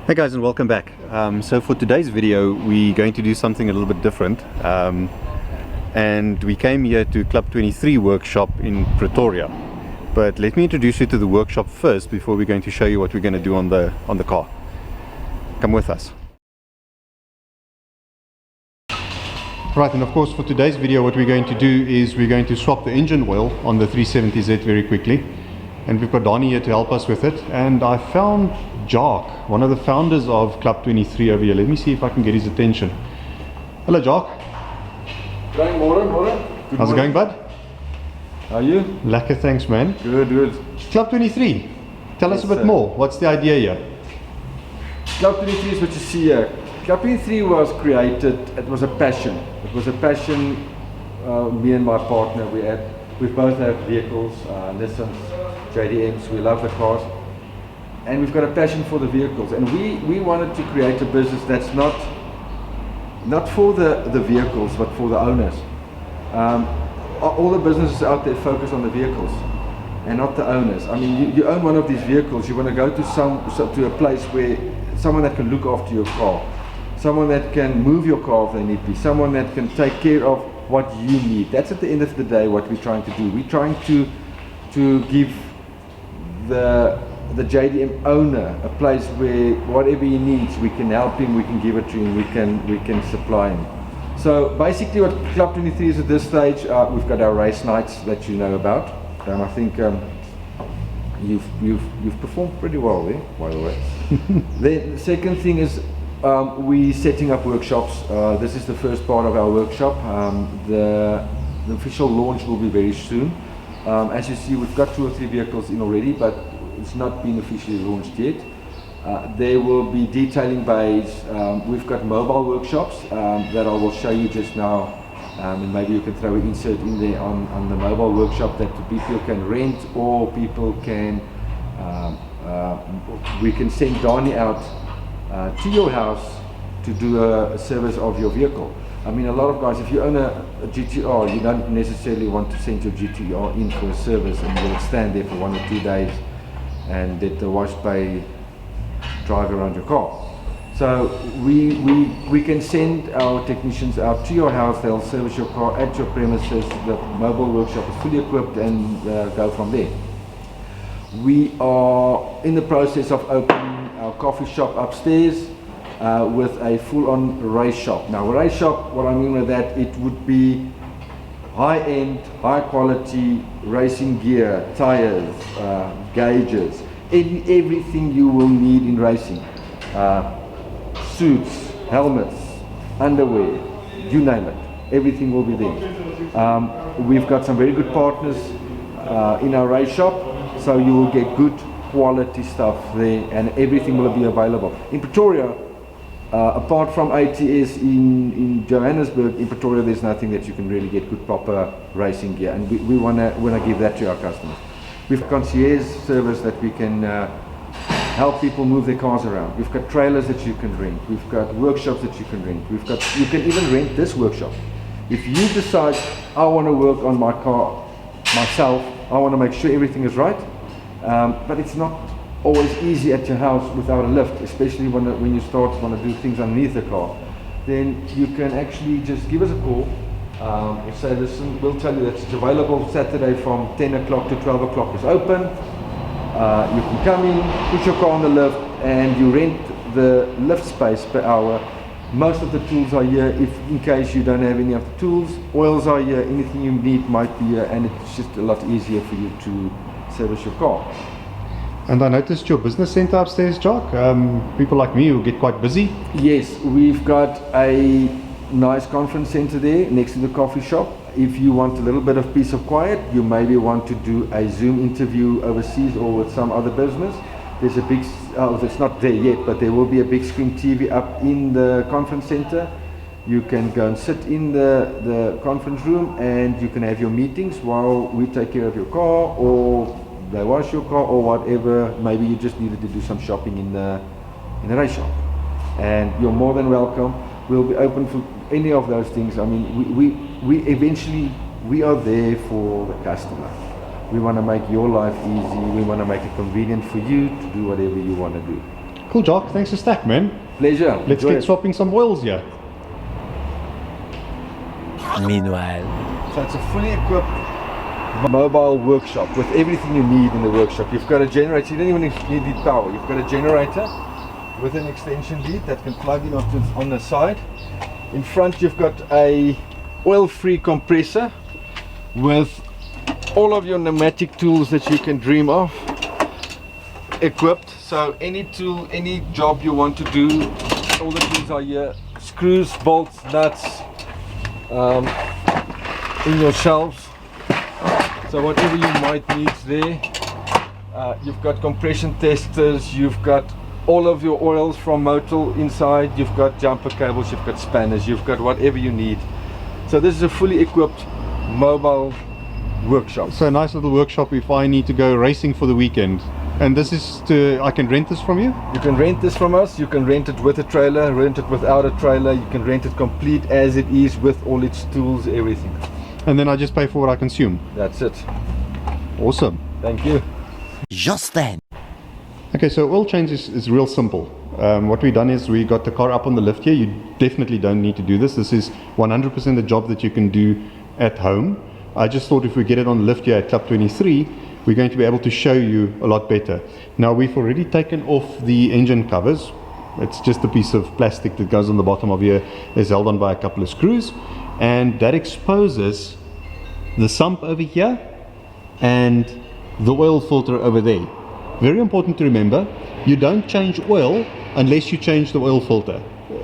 Hey guys, and welcome back. So for today's video we're going to do something a little bit different, and we came here to Club 23 workshop in Pretoria. But let me introduce you to the workshop first before we're going to show you what we're going to do on the car. Come with us. Right, and of course for today's video what we're going to do is we're going to swap the engine oil on the 370Z very quickly. And we've got Donnie here to help us with it. And I found Jock, one of the founders of Club 23 over here. Let me see if I can get his attention. Hello Jock. Going morning. How's it going, bud? How are you? Lekker, thanks man. Good. Club 23, tell us a bit more. What's the idea here? Club 23 is what you see here. Club 23 was created, it was a passion. It was a passion, me and my partner, we both have vehicles, Nissans, JDMs, we love the cars. And we've got a passion for the vehicles. And we wanted to create a business that's not for the vehicles, but for the owners. All the businesses out there focus on the vehicles and not the owners. I mean, you own one of these vehicles, you want to go to a place where someone that can look after your car, someone that can move your car if they need be, someone that can take care of what you need. That's at the end of the day what we're trying to do. We're trying to give the JDM owner a place where whatever he needs, we can help him, we can give it to him, we can supply him. So basically what Club 23 is at this stage, we've got our race nights that you know about. I think you've performed pretty well there, by the way. Then the second thing is we're setting up workshops. This is the first part of our workshop. The official launch will be very soon. As you see, we've got 2 or 3 vehicles in already, but it's not been officially launched yet. There will be detailing bays. We've got mobile workshops that I will show you just now, and maybe you can throw an insert in there on the mobile workshop that people can rent, or people can, we can send Donnie out to your house to do a service of your vehicle. I mean, a lot of guys, if you own a GTR, you don't necessarily want to send your GTR in for a service and let it stand there for 1 or 2 days and let the wash bay drive around your car. So we can send our technicians out to your house. They'll service your car at your premises. The mobile workshop is fully equipped, and go from there. We are in the process of opening our coffee shop upstairs with a full-on race shop. Now, a race shop, what I mean with that, it would be high-end, high-quality racing gear, tires, gauges, everything you will need in racing. Suits, helmets, underwear, you name it. Everything will be there. We've got some very good partners in our race shop, so you will get good quality stuff there, and everything will be available. In Pretoria, apart from ATS in Johannesburg, in Pretoria there's nothing that you can really get good proper racing gear, and we want to give that to our customers. We've got concierge service that we can help people move their cars around. We've got trailers that you can rent. We've got workshops that you can rent. You can even rent this workshop. If you decide, I want to work on my car myself, I want to make sure everything is right, but it's not always easy at your house without a lift, especially when you start want to do things underneath the car. Then you can actually just give us a call. We'll say, listen, we'll tell you that it's available Saturday from 10 o'clock to 12 o'clock is open. You can come in, put your car on the lift, and you rent the lift space per hour. Most of the tools are here. If in case you don't have any of the tools, oils are here, anything you need might be here, and it's just a lot easier for you to service your car. And I noticed your business center upstairs, Jock. People like me who get quite busy. Yes, we've got a nice conference center there next to the coffee shop. If you want a little bit of peace of quiet, you maybe want to do a Zoom interview overseas or with some other business. There's a big, it's not there yet, but there will be a big screen TV up in the conference center. You can go and sit in the conference room, and you can have your meetings while we take care of your car, or they wash your car, or whatever. Maybe you just needed to do some shopping in the race shop, and you're more than welcome. We'll be open for any of those things. I mean, we eventually are there for the customer. We want to make your life easy. We want to make it convenient for you to do whatever you want to do. Cool, Jock. Thanks for stack, man. Pleasure. Let's Enjoy get it. swapping some oils here. Meanwhile, So it's a fully equipped mobile workshop with everything you need in the workshop. You've got a generator, you don't even need power. You've got a generator with an extension lead that can plug in on the side. In front you've got a oil-free compressor with all of your pneumatic tools that you can dream of equipped. So any tool, any job you want to do, all the tools are here. Screws, bolts, nuts, in your shelves. So whatever you might need there. You've got compression testers, you've got all of your oils from motul inside, you've got jumper cables, you've got spanners, you've got whatever you need. So this is a fully equipped mobile workshop. So a nice little workshop if I need to go racing for the weekend. And this is I can rent this from you? You can rent this from us, you can rent it with a trailer, rent it without a trailer, you can rent it complete as it is with all its tools, everything. And then I just pay for what I consume. That's it. Awesome. Thank you. just then. Okay, so oil change is real simple. What we've done is we got the car up on the lift here. You definitely don't need to do this. This is 100% a job that you can do at home. I just thought if we get it on the lift here at Club 23, we're going to be able to show you a lot better. Now we've already taken off the engine covers. It's just a piece of plastic that goes on the bottom of here, is held on by a couple of screws, and that exposes the sump over here and the oil filter over there. Very important to remember, you don't change oil unless you change the oil filter.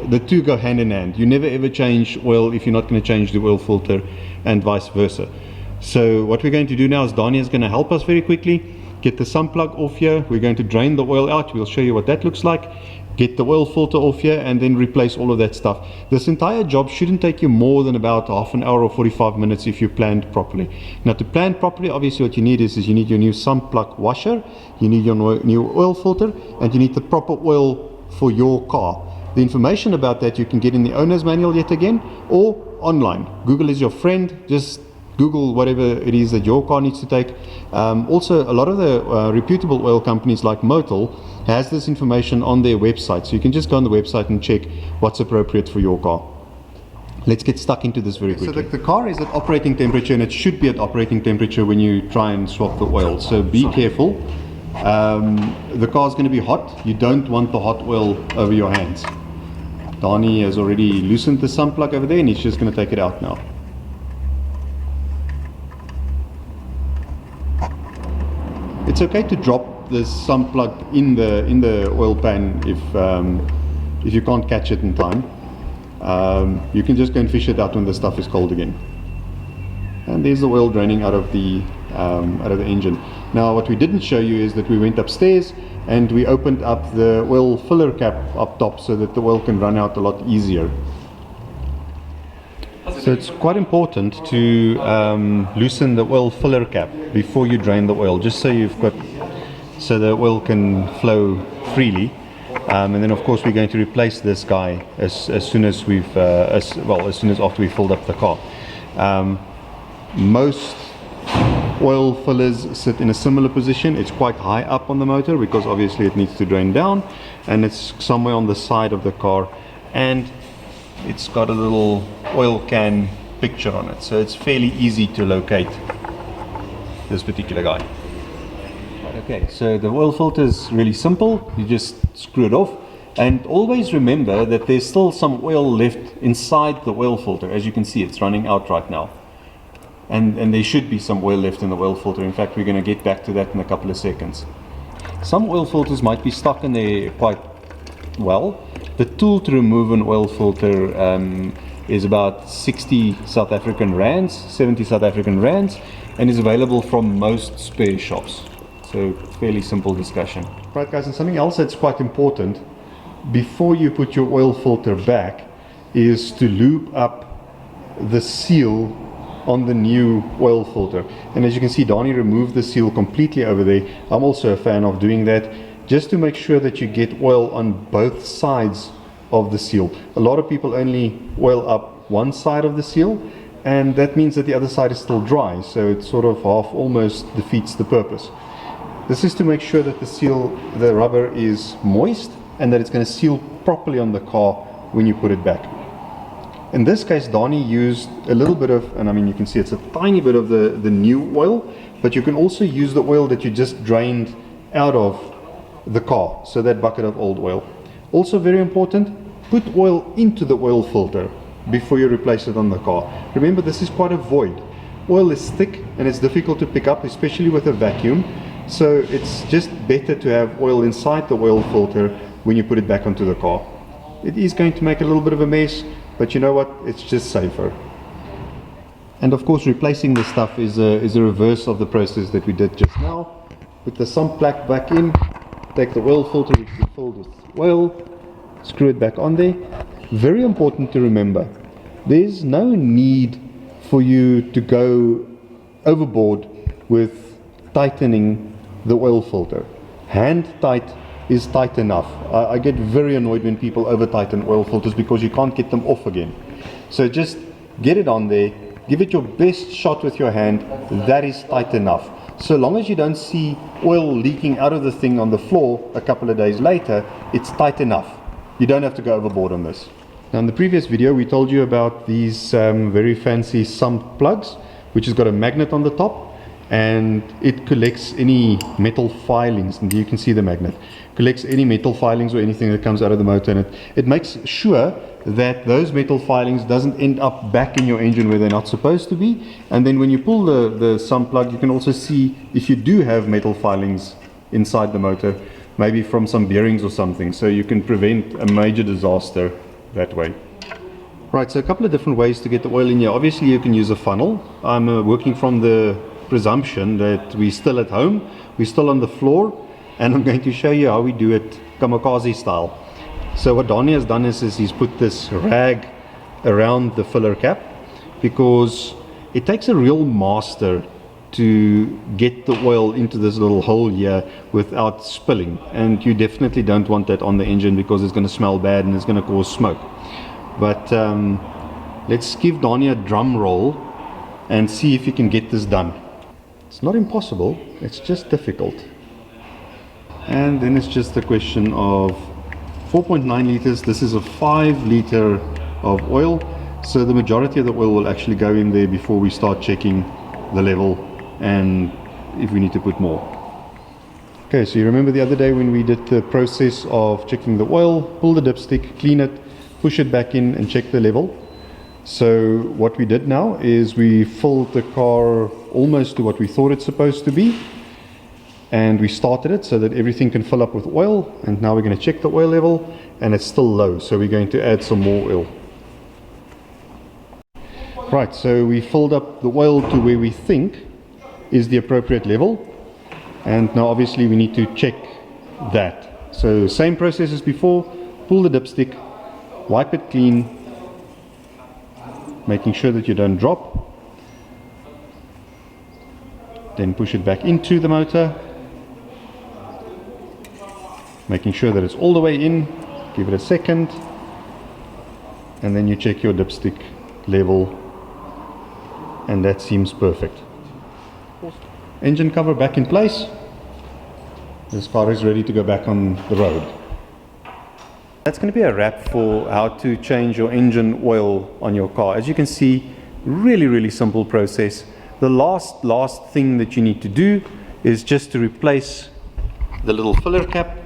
The two go hand in hand. You never ever change oil if you're not going to change the oil filter, and vice versa. So what we're going to do now is Dani is going to help us very quickly get the sump plug off here. We're going to drain the oil out. We'll show you what that looks like. Get the oil filter off here and then replace all of that stuff. This entire job shouldn't take you more than about half an hour or 45 minutes if you planned properly. Now to plan properly, obviously what you need is you need your new sump plug washer, you need your new oil filter, and you need the proper oil for your car. The information about that you can get in the owner's manual yet again, or online. Google is your friend. Just Google whatever it is that your car needs to take. Also, a lot of the reputable oil companies like Motul has this information on their website, so you can just go on the website and check what's appropriate for your car. Let's get stuck into this very quickly. So the car is at operating temperature, and it should be at operating temperature when you try and swap the oil, so be careful. The car is going to be hot. You don't want the hot oil over your hands. Dani has already loosened the sump plug over there, and he's just going to take it out now. It's okay to drop the sump plug in the oil pan if you can't catch it in time. You can just go and fish it out when the stuff is cold again. And there's the oil draining out of the engine. Now what we didn't show you is that we went upstairs and we opened up the oil filler cap up top so that the oil can run out a lot easier. So it's quite important to loosen the oil filler cap before you drain the oil, just so so the oil can flow freely. And then of course we're going to replace this guy as soon as as soon as after we filled up the car. Most oil fillers sit in a similar position. It's quite high up on the motor because obviously it needs to drain down, and it's somewhere on the side of the car, and it's got a little oil can picture on it, so it's fairly easy to locate this particular guy. Okay, so the oil filter is really simple. You just screw it off, and always remember that there's still some oil left inside the oil filter. As you can see, it's running out right now, and there should be some oil left in the oil filter. In fact, we're going to get back to that in a couple of seconds. Some oil filters might be stuck in there quite well. The tool to remove an oil filter is about 60 South African rands, 70 South African rands, and is available from most spare shops. So fairly simple discussion. Right guys, and something else that's quite important before you put your oil filter back is to lube up the seal on the new oil filter. And as you can see, Dani removed the seal completely over there. I'm also a fan of doing that, just to make sure that you get oil on both sides of the seal. A lot of people only oil up one side of the seal, and that means that the other side is still dry, so it sort of almost defeats the purpose. This is to make sure that the seal, the rubber, is moist and that it's going to seal properly on the car when you put it back. In this case, Donnie used a little bit of, and I mean you can see it's a tiny bit of the new oil, but you can also use the oil that you just drained out of the car, so that bucket of old oil. Also very important, put oil into the oil filter before you replace it on the car. Remember, this is quite a void. Oil is thick and it's difficult to pick up, especially with a vacuum, so it's just better to have oil inside the oil filter when you put it back onto the car. It is going to make a little bit of a mess, but you know what, it's just safer. And of course, replacing this stuff is a reverse of the process that we did just now. Put the sump plug back in, take the oil filter which we filled with oil, screw it back on there. Very important to remember, there's no need for you to go overboard with tightening the oil filter. Hand tight is tight enough. I get very annoyed when people over tighten oil filters because you can't get them off again. So just get it on there, give it your best shot with your hand. That is tight enough. So long as you don't see oil leaking out of the thing on the floor a couple of days later, it's tight enough. You don't have to go overboard on this. Now, in the previous video we told you about these very fancy sump plugs, which has got a magnet on the top, and it collects any metal filings, and you can see the magnet collects any metal filings or anything that comes out of the motor, and it makes sure that those metal filings doesn't end up back in your engine where they're not supposed to be. And then when you pull the sump plug, you can also see if you do have metal filings inside the motor, maybe from some bearings or something, so you can prevent a major disaster that way. Right, so a couple of different ways to get the oil in here. Obviously you can use a funnel. I'm working from the presumption that we're still at home, we're still on the floor, and I'm going to show you how we do it kamikaze style. So what Donnie has done is he's put this rag around the filler cap, because it takes a real master to get the oil into this little hole here without spilling, and you definitely don't want that on the engine because it's going to smell bad and it's going to cause smoke. But let's give Donnie a drum roll and see if he can get this done. It's not impossible, it's just difficult. And then it's just a question of 4.9 liters. This is a 5 liter of oil, so the majority of the oil will actually go in there before we start checking the level and if we need to put more. Okay, so you remember the other day when we did the process of checking the oil, pull the dipstick, clean it, push it back in and check the level. So what we did now is we filled the car almost to what we thought it's supposed to be, and we started it so that everything can fill up with oil, and now we're going to check the oil level and it's still low, so we're going to add some more oil. Right, so we filled up the oil to where we think is the appropriate level, and now obviously we need to check that. So same process as before, pull the dipstick, wipe it clean, making sure that you don't drop, then push it back into the motor, making sure that it's all the way in, give it a second, and then you check your dipstick level, and that seems perfect. Engine cover back in place. This car is ready to go back on the road. That's going to be a wrap for how to change your engine oil on your car. As you can see, really simple process. The last thing that you need to do is just to replace the little filler cap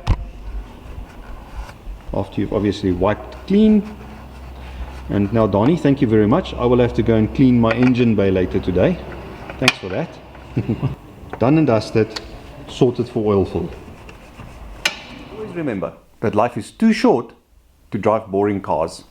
after you've obviously wiped clean. And now Donnie, thank you very much. I will have to go and clean my engine bay later today. Thanks for that. Done and dusted, sorted for oil fill. Always remember that life is too short to drive boring cars.